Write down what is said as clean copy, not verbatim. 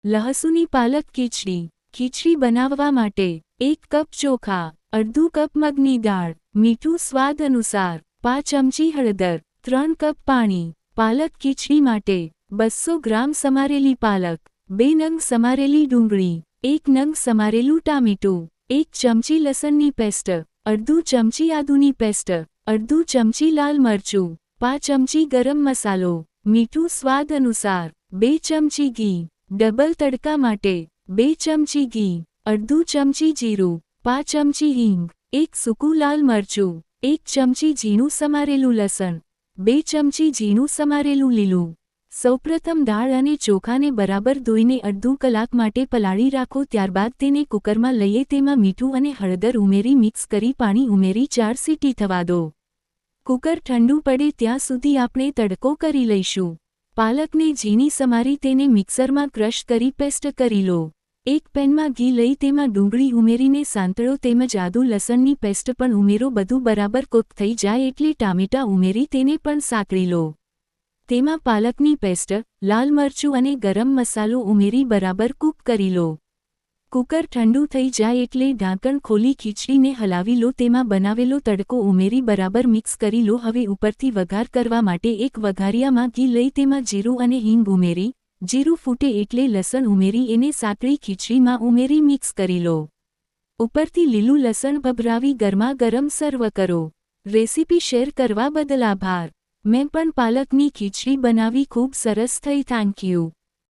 લહસુની પાલક ખીચડી. ખીચડી બનાવવા માટે 1 કપ ચોખા, અડધું કપ મગની દાળ, મીઠું સ્વાદ અનુસાર, 5 ચમચી હળદર, 3 કપ પાણી. પાલક ખીચડી માટે 200 ગ્રામ સમારેલી પાલક, 2 નંગ સમારેલી ડુંગળી, 1 નંગ સમારેલું ટામેટું, 1 ચમચી લસણની પેસ્ટ, અડધું ચમચી આદુની પેસ્ટ, અડધું ચમચી લાલ મરચું, 5 ચમચી ગરમ મસાલો, મીઠું સ્વાદ અનુસાર, 2 ચમચી ઘી. ડબલ તડકા માટે 2 ચમચી ઘી, અડધું ચમચી જીરું, 5 ચમચી હિંગ, 1 સૂકું લાલ મરચું, 1 ચમચી ઝીણું સમારેલું લસણ, 2 ચમચી ઝીણું સમારેલું લીલું. સૌપ્રથમ દાળ અને ચોખાને બરાબર ધોઈને અડધું કલાક માટે પલાળી રાખો. ત્યારબાદ તેને કુકરમાં લઈએ. તેમાં મીઠું અને હળદર ઉમેરી મિક્સ કરી પાણી ઉમેરી 4 સીટી થવા દો. કુકર ઠંડુ પડે ત્યાં સુધી આપણે તડકો કરી લઈશું. પાલકને ઝીણી સમારી તેને મિક્સરમાં ક્રશ કરી પેસ્ટ કરી લો. એક પેનમાં ઘી લઈ તેમાં ડુંગળી ઉમેરીને સાંતળો તેમજ આદુ લસણની પેસ્ટ પણ ઉમેરો. બધું બરાબર કૂક થઈ જાય એટલે ટામેટાં ઉમેરી તેને પણ સાંકળી લો. તેમાં પાલકની પેસ્ટ, લાલ મરચું અને ગરમ મસાલો ઉમેરી બરાબર કૂક કરી લો. કુકર ઠંડુ થઈ જાય એટલે ઢાંકણ ખોલી ખીચડીને હલાવી લો. તેમાં બનાવેલો તડકો ઉમેરી બરાબર મિક્સ કરી લો. હવે ઉપરથી વઘાર કરવા માટે એક વઘારિયામાં ઘી લઈ તેમાં જીરું અને હિંગ ઉમેરી, જીરું ફૂટે એટલે લસણ ઉમેરી એને સાંકળી ખીચડીમાં ઉમેરી મિક્સ કરી લો. ઉપરથી લીલું લસણ ભભરાવી ગરમા ગરમ સર્વ કરો. રેસીપી શેર કરવા બદલ આભાર. મેં પણ પાલકની ખીચડી બનાવી, ખૂબ સરસ થઈ. Thank you.